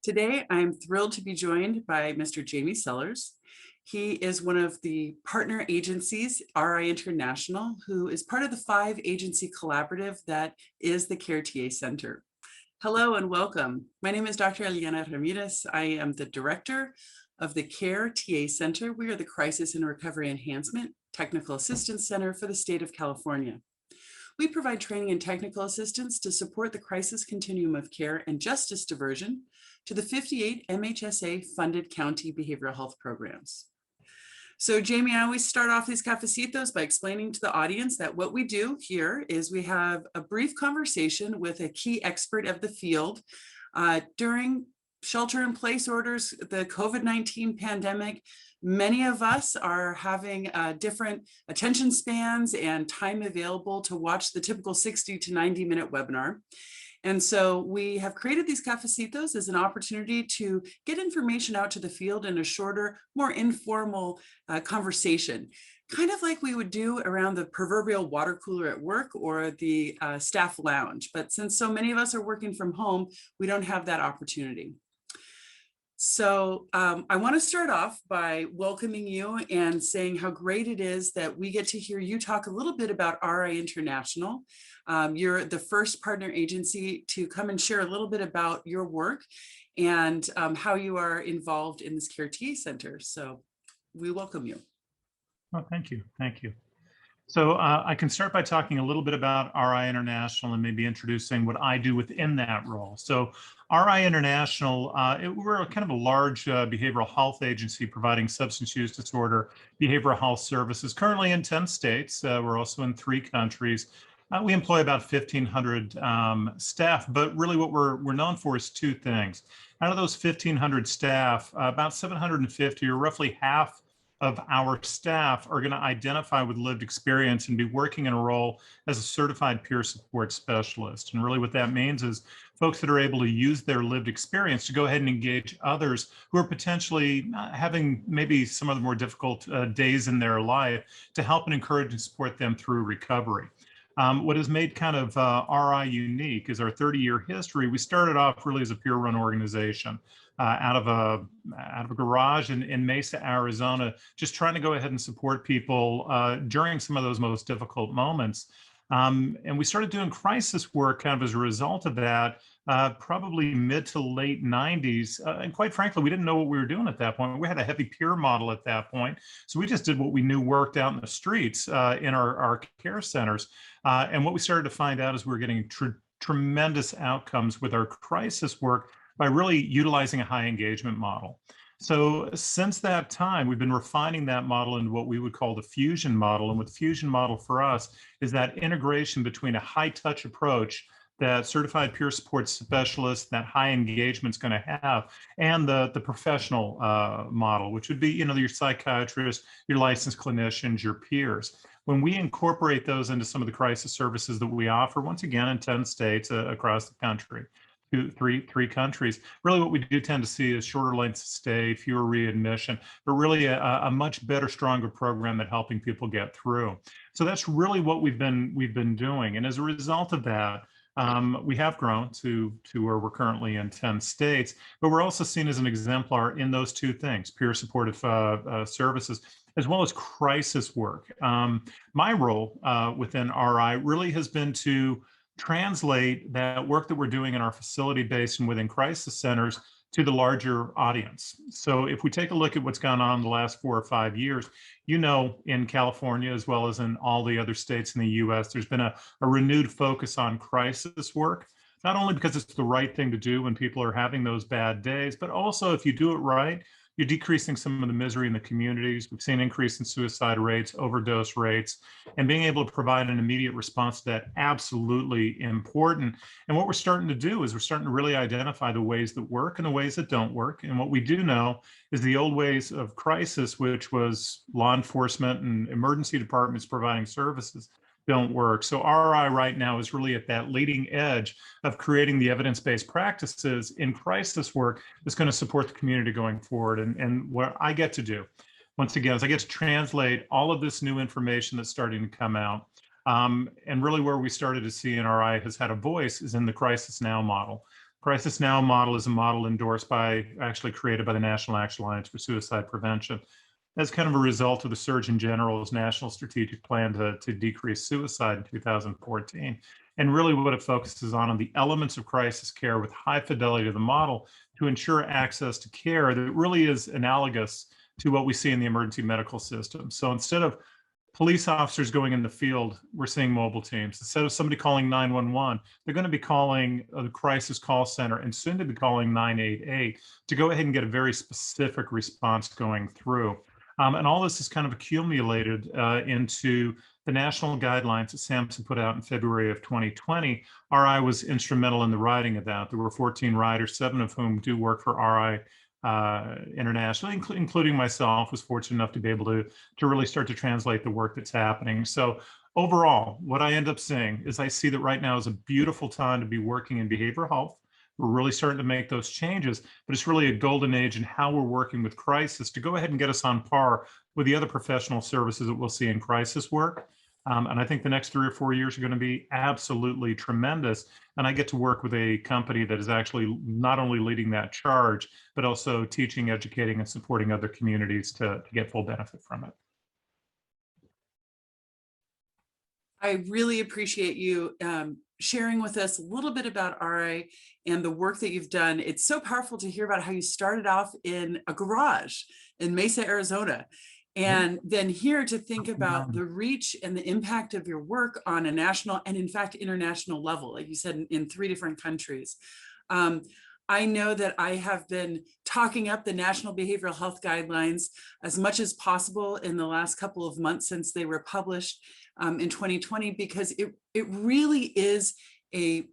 Today, I'm thrilled to be joined by Mr. Jamie Sellars. He is one of the partner agencies, RI International, who is part of the 5-agency collaborative that is the CARE TA Center. Hello and welcome. My name is Dr. Eliana Ramirez. I am the director of the CARE TA Center. We are the Crisis and Recovery Enhancement Technical Assistance Center for the state of California. We provide training and technical assistance to support the crisis continuum of care and justice diversion to the 58 MHSA-funded county behavioral health programs. So Jamie, I always start off these cafecitos by explaining to the audience that what we do here is we have a brief conversation with a key expert of the field during shelter-in-place orders, the COVID-19 pandemic. Many of us are having different attention spans and time available to watch the typical 60 to 90-minute webinar. And so we have created these cafecitos as an opportunity to get information out to the field in a shorter, more informal conversation, kind of like we would do around the proverbial water cooler at work or the staff lounge. But since so many of us are working from home, we don't have that opportunity. So I want to start off by welcoming you and saying how great it is that we get to hear you talk a little bit about RI International. You're the first partner agency to come and share a little bit about your work and how you are involved in this CARE TA Center. So we welcome you. Oh, thank you. Thank you. So I can start by talking a little bit about RI International and maybe introducing what I do within that role. So RI International, we're kind of a large behavioral health agency providing substance use disorder behavioral health services, currently in 10 states. We're also in 3 countries. We employ about 1,500 staff, but really what we're known for is 2 things. Out of those 1,500 staff, about 750 or roughly half of our staff are going to identify with lived experience and be working in a role as a certified peer support specialist. And really what that means is folks that are able to use their lived experience to go ahead and engage others who are potentially having maybe some of the more difficult days in their life to help and encourage and support them through recovery. What has made kind of RI unique is our 30-year history. We started off really as a peer-run organization out of a garage in Mesa, Arizona, just trying to go ahead and support people during some of those most difficult moments. And we started doing crisis work kind of as a result of that, probably mid to late 90s. And quite frankly, we didn't know what we were doing at that point. We had a heavy peer model at that point. So we just did what we knew worked out in the streets in our care centers. And what we started to find out is we were getting tremendous outcomes with our crisis work by really utilizing a high engagement model. So since that time, we've been refining that model into what we would call the fusion model. And what the fusion model for us is that integration between a high touch approach that certified peer support specialist, that high engagement is going to have, and the professional model, which would be, your psychiatrist, your licensed clinicians, your peers. When we incorporate those into some of the crisis services that we offer, once again, in 10 states across the country, three countries, really what we do tend to see is shorter lengths of stay, fewer readmission, but really a much better, stronger program at helping people get through. So that's really what we've been doing. And as a result of that, we have grown to where we're currently in 10 states, but we're also seen as an exemplar in those 2 things, peer supportive services, as well as crisis work. My role within RI really has been to translate that work that we're doing in our facility based and within crisis centers to the larger audience. So if we take a look at what's gone on in the last 4 or 5 years, in California, as well as in all the other states in the US, there's been a renewed focus on crisis work, not only because it's the right thing to do when people are having those bad days, but also if you do it right, you're decreasing some of the misery in the communities. We've seen an increase in suicide rates, overdose rates, and being able to provide an immediate response to that, absolutely important. And what we're starting to do is we're starting to really identify the ways that work and the ways that don't work. And what we do know is the old ways of crisis, which was law enforcement and emergency departments providing services, don't work. So RI right now is really at that leading edge of creating the evidence-based practices in crisis work that's going to support the community going forward. And what I get to do, once again, is I get to translate all of this new information that's starting to come out. And really where we started to see NRI has had a voice is in the Crisis Now model. Crisis Now model is a model endorsed by, actually created by the National Action Alliance for Suicide Prevention. As kind of a result of the Surgeon General's national strategic plan to decrease suicide in 2014. And really what it focuses on the elements of crisis care with high fidelity to the model to ensure access to care that really is analogous to what we see in the emergency medical system. So instead of police officers going in the field, we're seeing mobile teams. Instead of somebody calling 911, they're going to be calling the crisis call center and soon to be calling 988 to go ahead and get a very specific response going through. And all this is kind of accumulated into the national guidelines that SAMHSA put out in February of 2020. RI was instrumental in the writing of that. There were 14 writers, 7 of whom do work for RI internationally, including myself, was fortunate enough to be able to really start to translate the work that's happening. So overall, what I end up seeing is I see that right now is a beautiful time to be working in behavioral health. We're really starting to make those changes, but it's really a golden age in how we're working with crisis to go ahead and get us on par with the other professional services that we'll see in crisis work. And I think the next 3 or 4 years are going to be absolutely tremendous. And I get to work with a company that is actually not only leading that charge, but also teaching, educating, and supporting other communities to get full benefit from it. I really appreciate you sharing with us a little bit about RI and the work that you've done. It's so powerful to hear about how you started off in a garage in Mesa, Arizona, and then here to think about the reach and the impact of your work on a national and in fact international level, like you said, in 3 different countries. I know that I have been talking up the National Behavioral Health Guidelines as much as possible in the last couple of months since they were published in 2020, because it really is a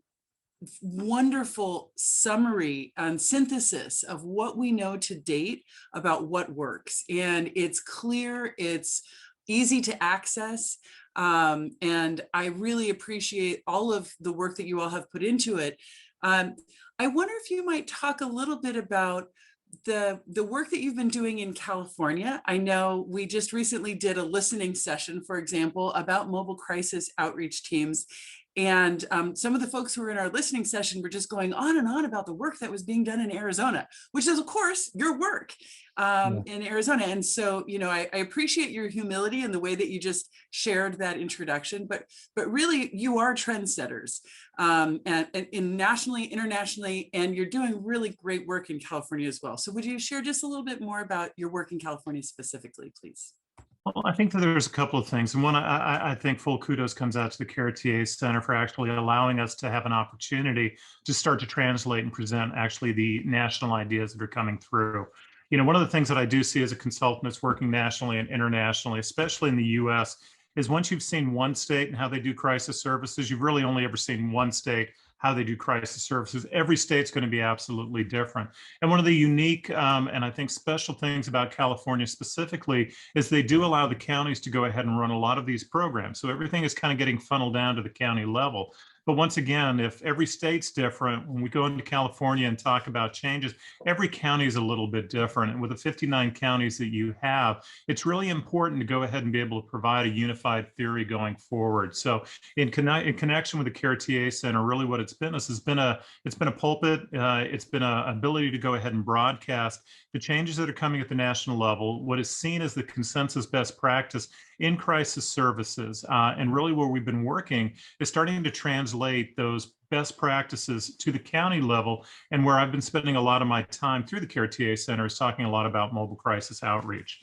wonderful summary and synthesis of what we know to date about what works. And it's clear, it's easy to access. And I really appreciate all of the work that you all have put into it. I wonder if you might talk a little bit about the work that you've been doing in California. I know we just recently did a listening session, for example, about mobile crisis outreach teams. And some of the folks who were in our listening session were just going on and on about the work that was being done in Arizona, which is, of course, your work in Arizona. And so, you know, I appreciate your humility and the way that you just shared that introduction, but really you are trendsetters and nationally, internationally, and you're doing really great work in California as well. So would you share just a little bit more about your work in California specifically, please? Well, I think that there's a couple of things. And one, I think full kudos comes out to the CARE TA Center for actually allowing us to have an opportunity to start to translate and present actually the national ideas that are coming through. You know, one of the things that I do see as a consultant that's working nationally and internationally, especially in the US, is once you've seen one state and how they do crisis services, you've really only ever seen one state how they do crisis services. Every state's going to be absolutely different. And one of the unique and I think special things about California specifically is they do allow the counties to go ahead and run a lot of these programs. So everything is kind of getting funneled down to the county level. But once again, if every state's different, when we go into California and talk about changes, every county is a little bit different. And with the 59 counties that you have, it's really important to go ahead and be able to provide a unified theory going forward. So in connection with the CARE TA Center, really what it's been a pulpit, it's been an ability to go ahead and broadcast the changes that are coming at the national level, what is seen as the consensus best practice in crisis services. And really where we've been working is starting to translate those best practices to the county level, and where I've been spending a lot of my time through the CARE TA Center is talking a lot about mobile crisis outreach.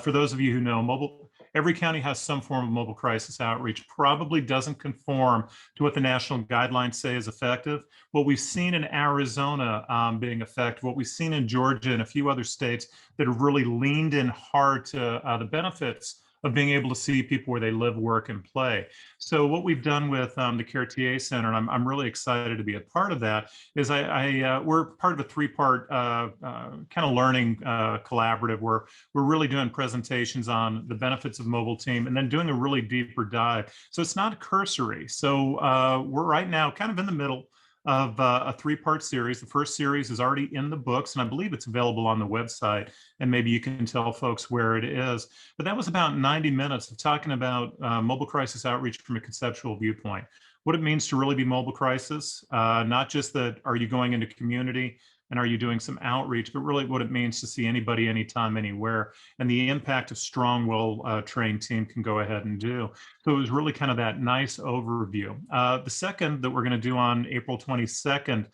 For those of you who know, every county has some form of mobile crisis outreach, probably doesn't conform to what the national guidelines say is effective. What we've seen in Arizona being effective, what we've seen in Georgia and a few other states that have really leaned in hard to the benefits of being able to see people where they live, work, and play. So what we've done with the CARE TA Center, and I'm really excited to be a part of that, is we're part of a 3-part kind of learning collaborative where we're really doing presentations on the benefits of mobile team and then doing a really deeper dive. So it's not cursory. So we're right now kind of in the middle of a 3-part series. The first series is already in the books, and I believe it's available on the website, and maybe you can tell folks where it is. But that was about 90 minutes of talking about mobile crisis outreach from a conceptual viewpoint. what it means to really be mobile crisis, not just that are you going into community and are you doing some outreach, but really what it means to see anybody, anytime, anywhere, and the impact a strong, well-trained team can go ahead and do. So it was really kind of that nice overview. The second that we're going to do on April 22nd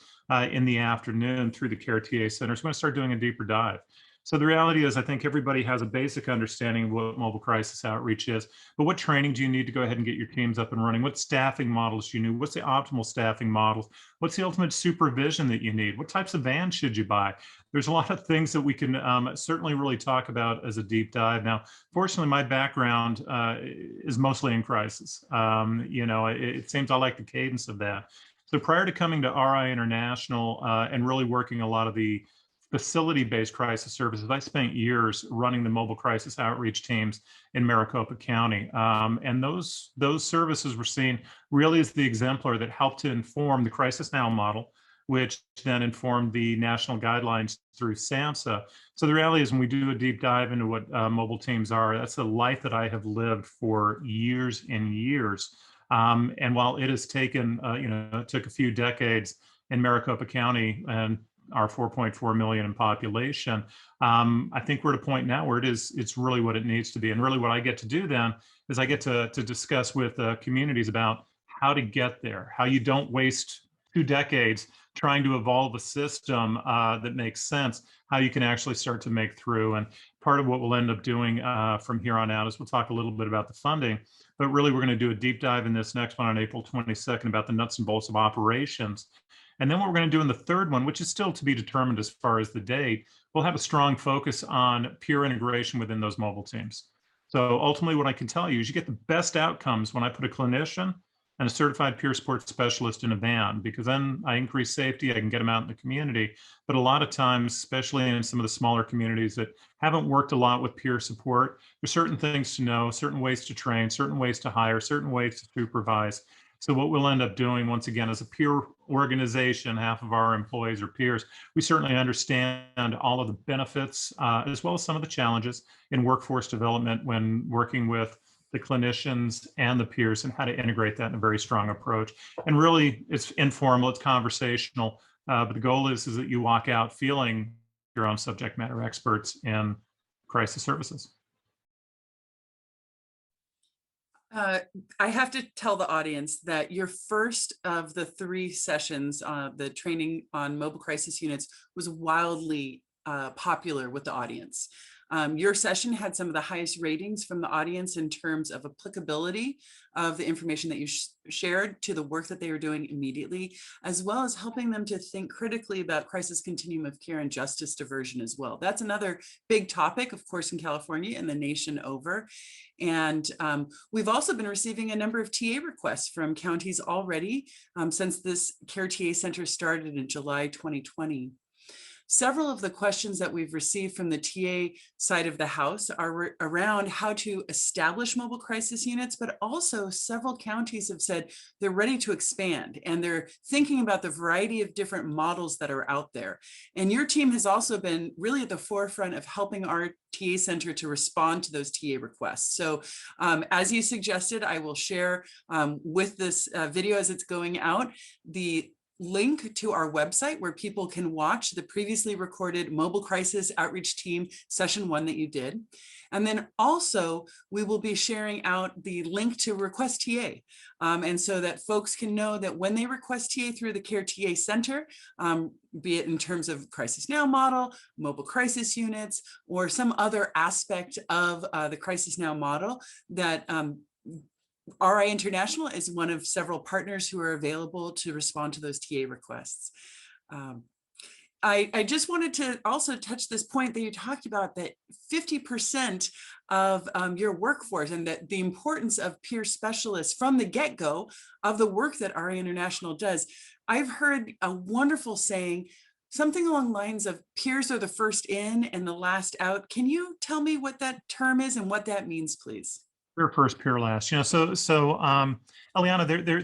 in the afternoon through the CARE TA Center is going to start doing a deeper dive. So the reality is, I think everybody has a basic understanding of what mobile crisis outreach is, but what training do you need to go ahead and get your teams up and running? What staffing models do you need? What's the optimal staffing models? What's the ultimate supervision that you need? What types of vans should you buy? There's a lot of things that we can certainly really talk about as a deep dive. Now, fortunately, my background is mostly in crisis. It seems I like the cadence of that. So prior to coming to RI International and really working a lot of the facility-based crisis services, I spent years running the mobile crisis outreach teams in Maricopa County. And those services were seen really as the exemplar that helped to inform the Crisis Now model, which then informed the national guidelines through SAMHSA. So the reality is, when we do a deep dive into what mobile teams are, that's a life that I have lived for years and years. And while it has taken, it took a few decades in Maricopa County and our 4.4 million in population, I think we're at a point now where it's really what it needs to be. And really what I get to do then is I get to discuss with communities about how to get there, how you don't waste 2 decades trying to evolve a system that makes sense, how you can actually start to make through. And part of what we'll end up doing from here on out is we'll talk a little bit about the funding, but really we're going to do a deep dive in this next one on April 22nd about the nuts and bolts of operations. And then what we're going to do in the third one, which is still to be determined as far as the date, we'll have a strong focus on peer integration within those mobile teams. So ultimately, what I can tell you is you get the best outcomes when I put a clinician and a certified peer support specialist in a van, because then I increase safety, I can get them out in the community. But a lot of times, especially in some of the smaller communities that haven't worked a lot with peer support, there's certain things to know, certain ways to train, certain ways to hire, certain ways to supervise. So what we'll end up doing, once again, as a peer organization, half of our employees are peers, we certainly understand all of the benefits as well as some of the challenges in workforce development when working with the clinicians and the peers, and how to integrate that in a very strong approach. And really, it's informal, it's conversational, but the goal is that you walk out feeling your own subject matter experts in crisis services. I have to tell the audience that your first of the 3 sessions, the training on mobile crisis units, was wildly popular with the audience. Your session had some of the highest ratings from the audience in terms of applicability of the information that you shared to the work that they were doing immediately, as well as helping them to think critically about crisis continuum of care and justice diversion as well. That's another big topic, of course, in California and the nation over. And we've also been receiving a number of TA requests from counties already since this CARE TA Center started in July 2020. Several of the questions that we've received from the TA side of the house are around how to establish mobile crisis units, but also several counties have said they're ready to expand and they're thinking about the variety of different models that are out there. And your team has also been really at the forefront of helping our TA Center to respond to those TA requests. So as you suggested, I will share with this video as it's going out, the link to our website where people can watch the previously recorded mobile crisis outreach team session 1 that you did. And then also we will be sharing out the link to request TA. And so that folks can know that when they request TA through the CARE TA Center, be it in terms of Crisis Now model, mobile crisis units, or some other aspect of the Crisis Now model, that RI International is one of several partners who are available to respond to those TA requests. I just wanted to also touch this point that you talked about, that 50% of your workforce, and that the importance of peer specialists from the get-go of the work that RI International does. I've heard a wonderful saying, something along the lines of peers are the first in and the last out. Can you tell me what that term is and what that means, please? Peer first, peer last. Eliana,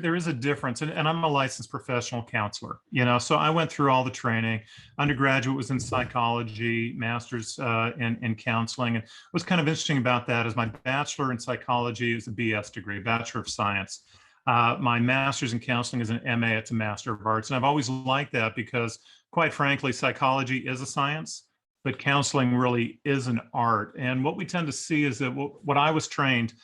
there is a difference, and I'm a licensed professional counselor. So I went through all the training. Undergraduate was in psychology, master's in counseling, and what's kind of interesting about that is my bachelor in psychology is a BS degree, Bachelor of Science. My master's in counseling is an MA, it's a Master of Arts. And I've always liked that because, quite frankly, psychology is a science, but counseling really is an art. And what we tend to see is that what I was trained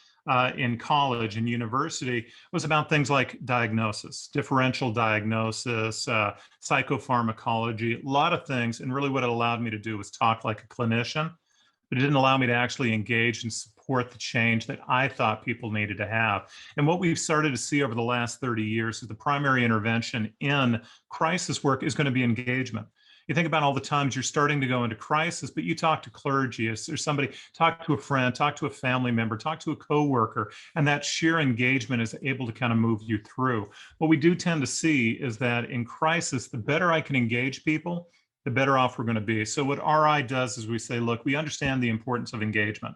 in college and university was about things like diagnosis, differential diagnosis, psychopharmacology, a lot of things. And really what it allowed me to do was talk like a clinician, but it didn't allow me to actually engage and support the change that I thought people needed to have. And what we've started to see over the last 30 years is the primary intervention in crisis work is going to be engagement. You think about all the times you're starting to go into crisis, but you talk to clergy, or somebody, talk to a friend, talk to a family member, talk to a coworker, and that sheer engagement is able to kind of move you through. What we do tend to see is that in crisis, the better I can engage people, the better off we're going to be. So what RI does is we say, look, we understand the importance of engagement.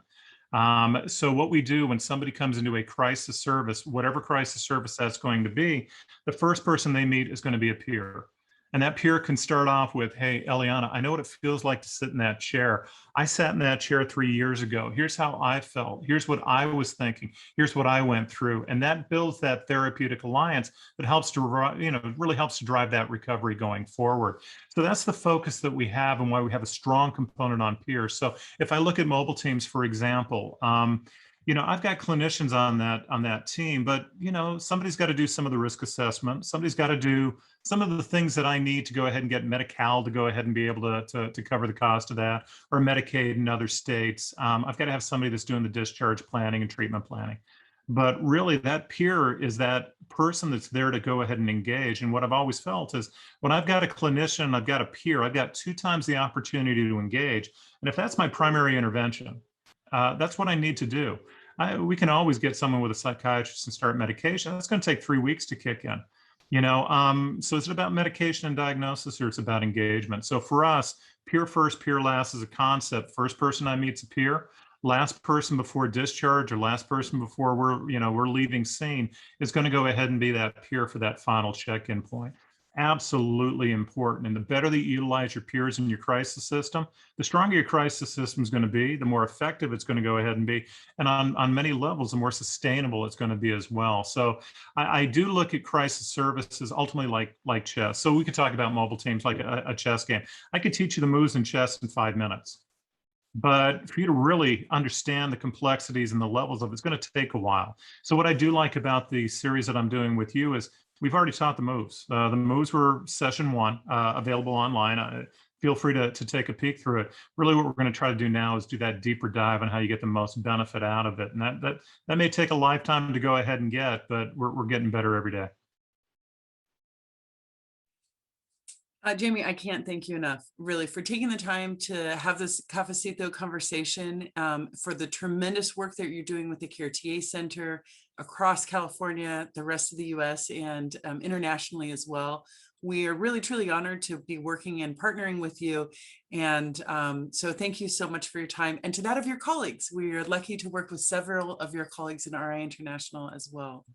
So what we do when somebody comes into a crisis service, whatever crisis service that's going to be, the first person they meet is going to be a peer. And that peer can start off with, hey, Eliana, I know what it feels like to sit in that chair. I sat in that chair 3 years ago. Here's how I felt. Here's what I was thinking. Here's what I went through. And that builds that therapeutic alliance that helps to, really helps to drive that recovery going forward. So that's the focus that we have and why we have a strong component on peers. So if I look at mobile teams, for example, I've got clinicians on that team, but somebody's got to do some of the risk assessment. Somebody's got to do some of the things that I need to go ahead and get Medi-Cal to go ahead and be able to cover the cost of that, or Medicaid in other states. I've got to have somebody that's doing the discharge planning and treatment planning. But really, that peer is that person that's there to go ahead and engage. And what I've always felt is when I've got a clinician, I've got a peer, I've got 2 times the opportunity to engage. And if that's my primary intervention, that's what I need to do. We can always get someone with a psychiatrist and start medication. That's going to take 3 weeks to kick in. So is it about medication and diagnosis, or it's about engagement? So for us, peer first, peer last is a concept. First person I meet's a peer. Last person before discharge, or last person before we're leaving scene, is going to go ahead and be that peer for that final check-in point. Absolutely important. And the better that you utilize your peers in your crisis system, the stronger your crisis system is going to be, the more effective it's going to go ahead and be. And on many levels, the more sustainable it's going to be as well. So I do look at crisis services ultimately like chess. So we could talk about mobile teams like a chess game. I could teach you the moves in chess in 5 minutes. But for you to really understand the complexities and the levels of it, it's going to take a while. So what I do like about the series that I'm doing with you is we've already taught the moves. The moves were session 1, available online. Feel free to take a peek through it. Really what we're going to try to do now is do that deeper dive on how you get the most benefit out of it. And that may take a lifetime to go ahead and get, but we're getting better every day. Jamie, I can't thank you enough, really, for taking the time to have this Cafecito conversation, for the tremendous work that you're doing with the CARE TA Center across California, the rest of the US, and internationally as well. We are really, truly honored to be working and partnering with you. And so thank you so much for your time. And to that of your colleagues, we are lucky to work with several of your colleagues in RI International as well.